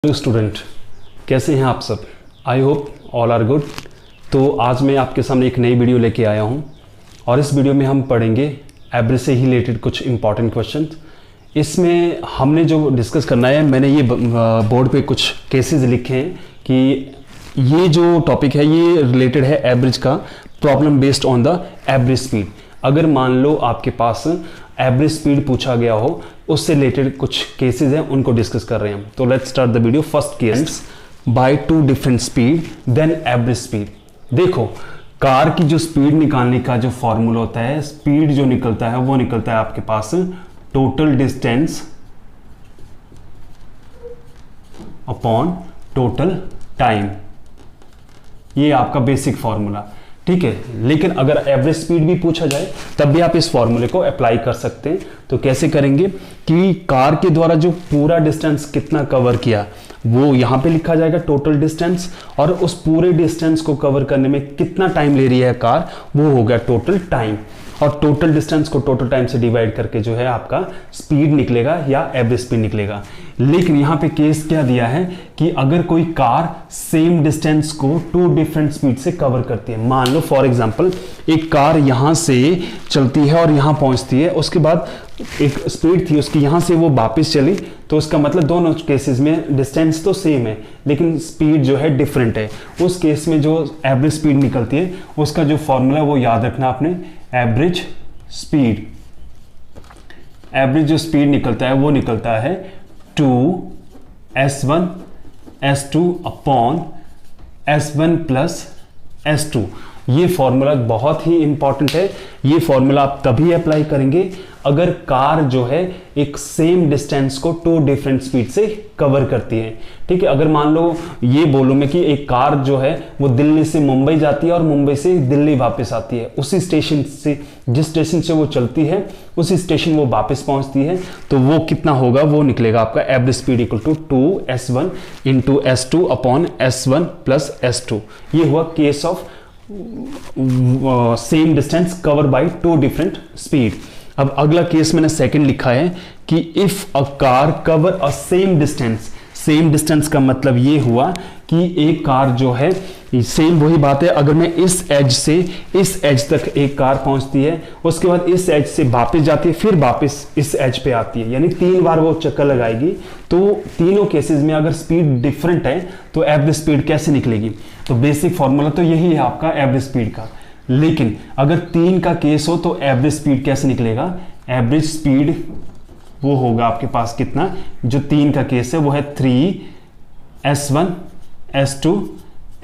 Hello student, कैसे हैं आप सब। I hope all are good. तो आज मैं आपके सामने एक नई वीडियो लेके आया हूं और इस वीडियो में हम पढ़ेंगे एवरेज से ही रिलेटेड कुछ इंपॉर्टेंट क्वेश्चन। इसमें हमने जो डिस्कस करना है, मैंने ये बोर्ड पे कुछ केसेस लिखे हैं कि ये जो टॉपिक है ये रिलेटेड है एवरेज का, problem based on the average speed. अगर मान लो आपके पास एवरेज स्पीड पूछा गया हो, उससे रिलेटेड कुछ केसेस हैं, उनको डिस्कस कर रहे हैं हम। तो let's start the video. First case, by two different speed then average speed. देखो, कार की जो स्पीड निकालने का जो फॉर्मूला होता है, स्पीड जो निकलता है वो निकलता है आपके पास total distance upon total time. ये आपका बेसिक फॉर्मूला, ठीक है। लेकिन अगर एवरेज स्पीड भी पूछा जाए तब भी आप इस फॉर्मूले को अप्लाई कर सकते हैं। तो कैसे करेंगे कि कार के द्वारा जो पूरा डिस्टेंस कितना कवर किया वो यहां पे लिखा जाएगा टोटल डिस्टेंस, और उस पूरे डिस्टेंस को कवर करने में कितना टाइम ले रही है कार, वो हो गया टोटल टाइम। और टोटल डिस्टेंस को टोटल टाइम से डिवाइड करके जो है आपका स्पीड निकलेगा या एवरेज स्पीड निकलेगा। लेकिन यहां पे केस क्या दिया है कि अगर कोई कार सेम डिस्टेंस को टू डिफरेंट स्पीड से कवर करती है। मान लो फॉर एग्जांपल एक कार यहां से चलती है और यहां पहुंचती है, उसके बाद एक स्पीड थी उसकी, यहां से वो वापस चली, तो उसका मतलब दोनों केसेस में डिस्टेंस तो सेम है लेकिन स्पीड जो है डिफरेंट है। उस केस में जो एवरेज स्पीड निकलती है उसका जो फॉर्मूला वो याद रखना आपने, एवरेज स्पीड। एवरेज जो स्पीड निकलता है वो निकलता है 2s1 s2 upon s1 plus s2। ये फॉर्मूला बहुत ही इंपॉर्टेंट है। ये फॉर्मूला आप तभी अप्लाई करेंगे अगर कार जो है एक सेम डिस्टेंस को टू डिफरेंट स्पीड से कवर करती है, ठीक है। अगर मान लो ये बोलूं मैं कि एक कार जो है वो दिल्ली से मुंबई जाती है और मुंबई से दिल्ली वापस आती है, उसी स्टेशन से, जिस स्टेशन से वो चलती है उसी स्टेशन वो वापस पहुंचती है, तो वो कितना होगा, वो निकलेगा आपका average speed equal to 2s1 into s2 upon s1 plus s2। ये हुआ case of same distance cover by two different speed. अब अगला केस मैंने सेकंड लिखा है कि if a car cover a same distance. Same distance का मतलब ये हुआ कि एक कार जो है, सेम वही बात है, अगर मैं इस एज से इस एज तक एक कार पहुंचती है, उसके बाद इस एज से वापस जाती है, फिर वापस इस एज पे आती है, यानी 3 बार वो चक्कर लगाएगी, तो तीनों केसेस में अगर स्पीड डिफरेंट है तो एवरेज स्पीड कैसे निकलेगी। तो बेसिक फॉर्मूला तो यही है आपका एवरेज स्पीड का। लेकिन अगर 3 का केस हो तो एवरेज स्पीड कैसे निकलेगा, एवरेज स्पीड वो होगा आपके पास कितना, जो 3 का केस है वो है 3s1 s2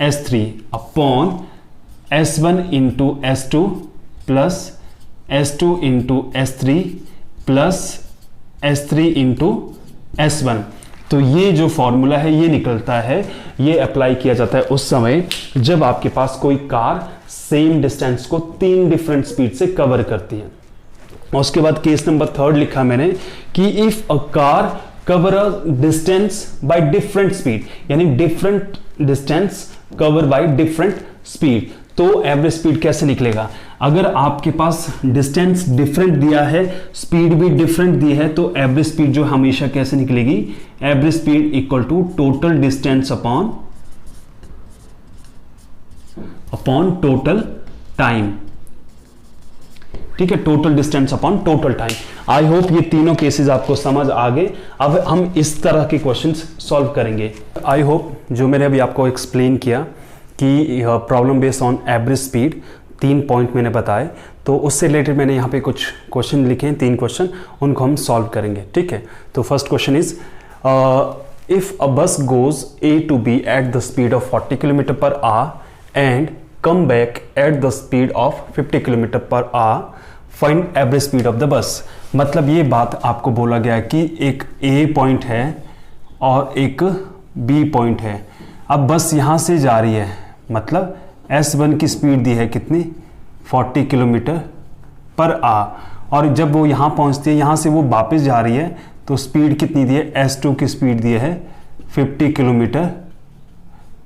s3 upon s1 into s2 plus s2 into s3 plus s3 into s1। तो ये जो फॉर्मूला है ये निकलता है, ये अप्लाई किया जाता है उस समय जब आपके पास कोई कार सेम डिस्टेंस को 3 डिफरेंट स्पीड से कवर करती है। और उसके बाद केस नंबर 3 लिखा मैंने कि if a car cover a distance by different speed, यानी different distance cover by different speed, तो एवरेज स्पीड कैसे निकलेगा। अगर आपके पास डिस्टेंस डिफरेंट दिया है, स्पीड भी डिफरेंट दी है, तो एवरेज स्पीड जो हमेशा कैसे निकलेगी, average speed equal to total distance upon total time, ठीक है। Total distance upon total time. I hope ये तीनों केसेस आपको समझ आ गए। अब हम इस तरह के क्वेश्चंस सॉल्व करेंगे। आई होप जो मैंने अभी आपको एक्सप्लेन किया कि problem based on average speed 3 point मैंने बताए, तो उससे रिलेटेड मैंने यहाँ पे कुछ क्वेश्चन लिखे हैं, 3 क्वेश्चन, उनको हम सॉल्व करेंगे, ठीक है। तो first question is, if a bus goes A to B at the speed of 40 kilometre per hour and come back at the speed of 50 kilometre per hour, find average speed of the bus. मतलब ये बात आपको बोला गया कि एक A point है और एक B पॉइंट है। अब बस यहां से जा रही है, मतलब S1 की स्पीड दी है कितनी, 40 किलोमीटर पर आवर, और जब वो यहां पहुंचती है, यहां से वो वापस जा रही है, तो स्पीड कितनी दी है, S2 की स्पीड दी है 50 किलोमीटर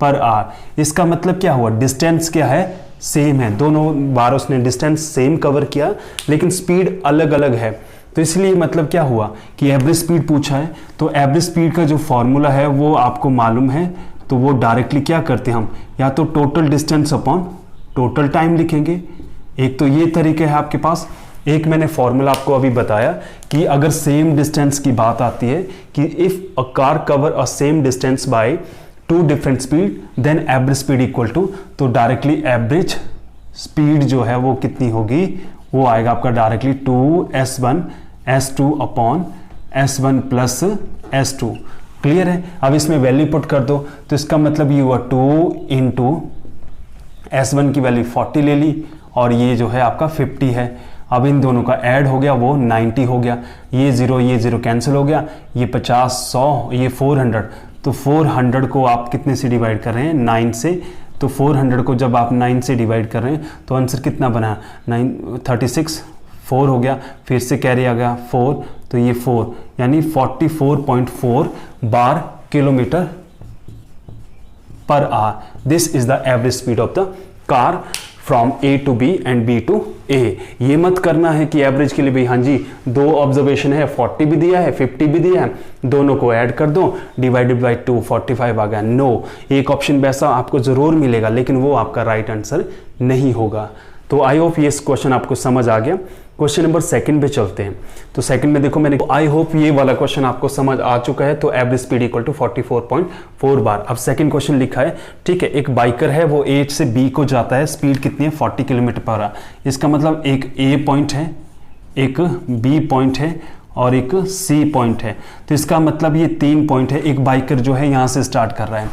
पर आवर। इसका मतलब क्या हुआ, डिस्टेंस क्या है, सेम है, दोनों बार उसने डिस्टेंस सेम कवर किया लेकिन स्पीड अलग अलग है। तो तो इसलिए मतलब क्या हुआ कि एवरेज स्पीड पूछा है, तो एवरेज स्पीड का जो फॉर्मूला है वो आपको मालूम है, तो वो डायरेक्टली क्या करते हैं हम, या तो total distance upon total time लिखेंगे। एक तो ये तरीके है आपके पास, एक मैंने फॉर्मूला आपको अभी बताया कि अगर सेम डिस्टेंस की बात आती है कि if a car cover a same distance by two different speed then average speed equal to, तो डायरेक्टली एवरेज स्पीड जो है वो कितनी होगी, वो आएगा आपका directly 2s1 s2 upon s1 plus s2। Clear है? अब इसमें वैल्यू पुट कर दो, तो इसका मतलब ये हुआ 2 इंटू s1 की वैल्यू 40 ले ली और ये जो है आपका 50 है। अब इन दोनों का ऐड हो गया, वो 90 हो गया, ये जीरो कैंसिल हो गया, ये 50 100 ये 400, तो 400 को आप कितने से डिवाइड कर रहे हैं, 9 से। तो 400 को जब आप 9 से डिवाइड कर रहे हैं तो आंसर कितना बना, 36 4 हो गया, फिर से कैरी आ गया 4, तो ये 4 यानी 44.4 bar kilometre per hour. This is the average speed of the car from A to B and B to A। ये मत करना है कि एवरेज के लिए भी हाँ जी दो ऑब्जर्वेशन है, 40 भी दिया है 50 भी दिया है, दोनों को ऐड कर दो, डिवाइडेड बाय 2 45 आ गया। नो, एक ऑप्शन वैसा आपको जरूर मिलेगा लेकिन वो आपका राइट आंसर नहीं होगा। तो आई होप ये क्वेश्चन आपको समझ आ गया। क्वेश्चन नंबर 2 पे चलते हैं। तो सेकंड में देखो मैंने, आई होप ये वाला क्वेश्चन आपको समझ आ चुका है। तो एवरेज स्पीड इक्वल टू 44.4 बार। अब सेकंड क्वेश्चन लिखा है, ठीक है, एक बाइकर है, वो A से B को जाता है, स्पीड कितनी है 40 किलोमीटर पर आवर। इसका मतलब एक A पॉइंट है, एक B पॉइंट है और एक C पॉइंट है। तो इसका मतलब ये 3 पॉइंट है। एक बाइकर जो है यहाँ से स्टार्ट कर रहा है,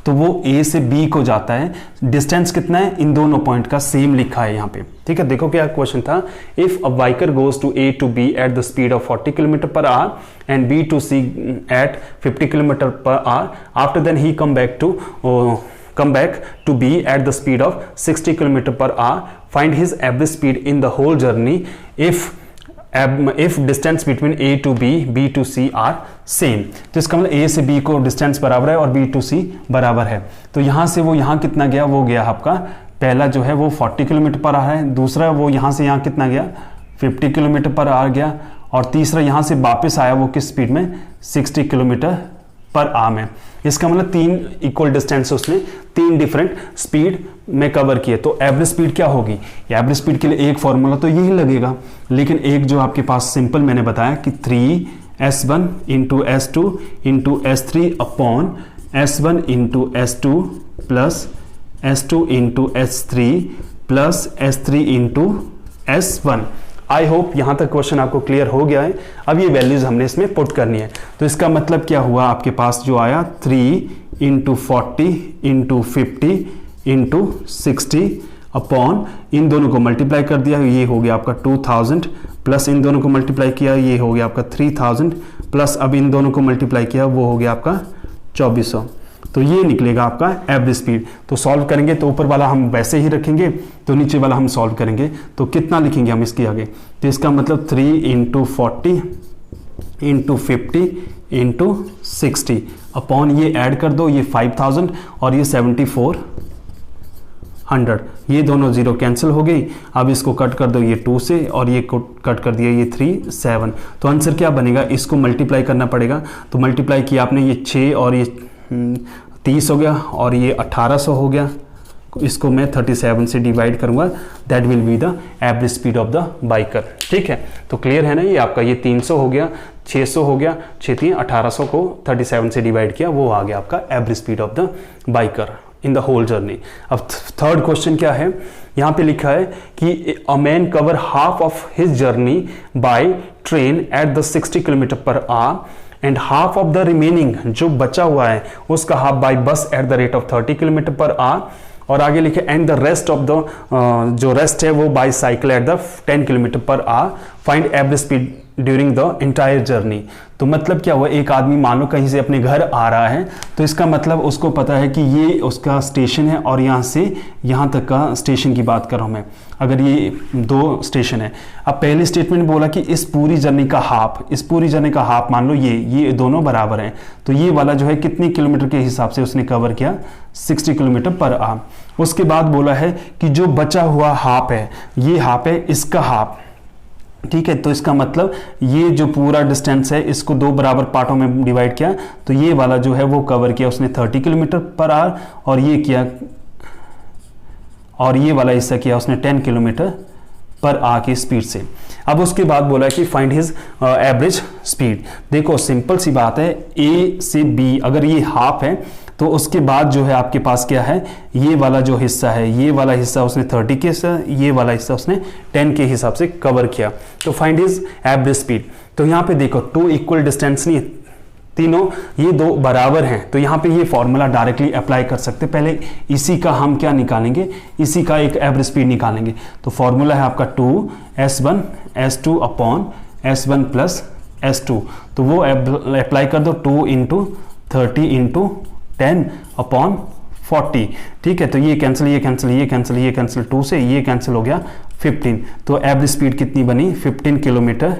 तो वो A से B को जाता है, डिस्टेंस कितना है, इन दोनों पॉइंट का सेम लिखा है यहाँ पे। ठीक है, देखो क्या क्वेश्चन था, if a biker goes to A to B at the speed of 40 kilometre per hour and B to C at 50 kilometre per hour, after then he come back to B at the speed of 60 kilometre per hour, find his average speed in the whole journey if distance between A to B to C are same। तो इसका मतलब A से B को distance बराबर है और B to C बराबर है। तो यहाँ से वो यहाँ कितना गया, वो गया आपका, पहला जो है वो 40 किलोमीटर पर आवर है, दूसरा वो यहाँ से यहाँ कितना गया 50 किलोमीटर पर आवर गया, और तीसरा यहाँ से वापस आया वो किस स्पीड में 60 किलोमीटर पर आवर में। इसका मतलब 3 इक्वल डिस्टेंस उसने 3 डिफरेंट स्पीड में कवर किए। तो एवरेज स्पीड क्या होगी, एवरेज स्पीड के लिए एक फॉर्मूला तो यही लगेगा, लेकिन एक जो आपके पास सिंपल मैंने बताया कि 3s1 into s2 into s3 upon s1 into s2 plus s2 into s3 plus s3 into s1। I hope यहां तक क्वेश्चन आपको क्लियर हो गया है। अब ये वैल्यूज हमने इसमें पुट करनी है। तो इसका मतलब क्या हुआ, आपके पास जो आया 3 इंटू 40 इंटू 50 इंटू 60 अपॉन, इन दोनों को मल्टीप्लाई कर दिया, ये हो गया आपका 2000 प्लस इन दोनों को मल्टीप्लाई किया, ये हो गया आपका 3000 प्लस अब इन दोनों को मल्टीप्लाई किया, वो हो गया आपका 2400। तो ये निकलेगा आपका एवरेज स्पीड। तो सॉल्व करेंगे तो ऊपर वाला हम वैसे ही रखेंगे, तो नीचे वाला हम सॉल्व करेंगे तो कितना लिखेंगे हम इसके आगे। तो इसका मतलब 3 इंटू 40 इंटू 50 इंटू 60 अपॉन, ये ऐड कर दो, ये 5000 और ये 7400, ये दोनों जीरो कैंसिल हो गई। अब इसको कट कर दो ये 2 से और ये कट कर दिया ये 3 7। तो आंसर क्या बनेगा, इसको मल्टीप्लाई करना पड़ेगा। तो मल्टीप्लाई किया आपने, ये 6 और ये 30 हो गया और ये 1800 हो गया। इसको मैं 37 से डिवाइड करूंगा, that will be the average speed of the biker. ठीक है, तो क्लियर है ना, ये आपका ये 300 हो गया, 600 हो गया, 6 1800 को 37 से डिवाइड किया, वो आ गया आपका average speed of the biker in the whole journey. अब थर्ड क्वेश्चन क्या है, यहाँ पे लिखा है कि a man cover half of his journey by train at the 60 kilometre per hour and half of the remaining, जो बचा हुआ है उसका half by bus at the rate of 30 kilometre per hour, और आगे लिखे and the rest of the जो rest है वो by cycle at the 10 kilometre per hour, find average speed during the entire journey. तो मतलब क्या हुआ, एक आदमी मान लो कहीं से अपने घर आ रहा है, तो इसका मतलब उसको पता है कि ये उसका स्टेशन है और यहाँ से यहाँ तक का स्टेशन की बात कर रहा हूँ मैं, अगर ये 2 स्टेशन है। अब पहले स्टेटमेंट में बोला कि इस पूरी जर्नी का हाफ, इस पूरी जर्नी का हाफ मान लो ये दोनों बराबर हैं, तो ये वाला जो है कितने किलोमीटर के हिसाब से उसने कवर किया 60 किलोमीटर पर आवर। उसके बाद बोला है कि जो बचा हुआ हाफ है, ये हाफ है, इसका हाफ, ठीक है, तो इसका मतलब ये जो पूरा डिस्टेंस है इसको दो बराबर पार्टों में डिवाइड किया, तो ये वाला जो है वो कवर किया उसने 30 किलोमीटर पर आवर, और ये किया, और ये वाला हिस्सा किया उसने 10 किलोमीटर पर आवर की स्पीड से। अब उसके बाद बोला कि फाइंड हिज एवरेज स्पीड। देखो सिंपल सी बात है, ए से बी अगर ये हाफ है तो उसके बाद जो है आपके पास क्या है, ये वाला जो हिस्सा है, ये वाला हिस्सा उसने 30 के हिस्सा, ये वाला हिस्सा उसने 10 के हिसाब से कवर किया। तो फाइंड हिज एवरेज स्पीड। तो यहाँ पे देखो टू इक्वल डिस्टेंस नहीं, तीनों ये दो बराबर हैं, तो यहाँ पे ये फॉर्मूला डायरेक्टली अप्लाई कर सकते। पहले इसी का हम क्या निकालेंगे, इसी का एक एवरेज स्पीड निकालेंगे। तो फॉर्मूला है आपका 2s1 s2 upon s1 plus s2, तो वो अप्लाई कर दो 2 इंटू 30 इंटू 10 अपॉन 40। ठीक है, तो ये कैंसिल, ये कैंसिल, ये कैंसिल, ये कैंसिल, 2 से ये कैंसिल हो गया 15। तो एवरेज स्पीड कितनी बनी, 15 kilometre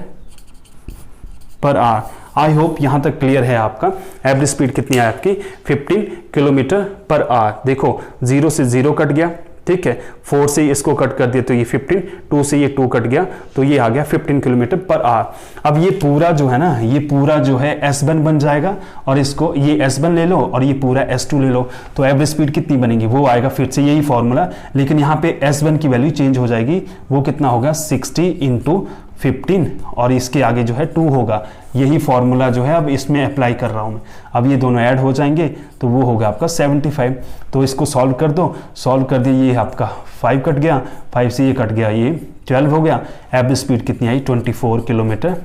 per our. I hope यहां तक क्लियर है आपका। एवरेज स्पीड कितनी है आपकी, 15 किलोमीटर पर आवर। देखो 0 से 0 कट गया, ठीक है, 4 से इसको कट कर दिया तो ये 15, 2 से ये 2 कट गया तो ये आ गया 15 किलोमीटर पर आवर। अब ये पूरा जो है ना, ये पूरा जो है S1 बन जाएगा, और इसको ये S1 ले लो और ये पूरा S2 ले लो, तो एवरेज स्पीड कितनी बनेगी, वो आएगा फिर से यही फॉर्मूला, लेकिन यहाँ पे S1 की वैल्यू चेंज हो जाएगी, वो कितना होगा 60 इंटू 15, और इसके आगे जो है 2 होगा। यही फॉर्मूला जो है अब इसमें अप्लाई कर रहा हूं मैं। अब ये दोनों ऐड हो जाएंगे तो वो होगा आपका 75। तो इसको सॉल्व कर दो, सॉल्व कर दिए, ये आपका 5 कट गया, 5 से ये कट गया, ये 12 हो गया। एवरेज स्पीड कितनी आई, 24 किलोमीटर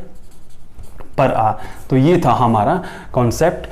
पर आवर। तो ये था हमारा कॉन्सेप्ट।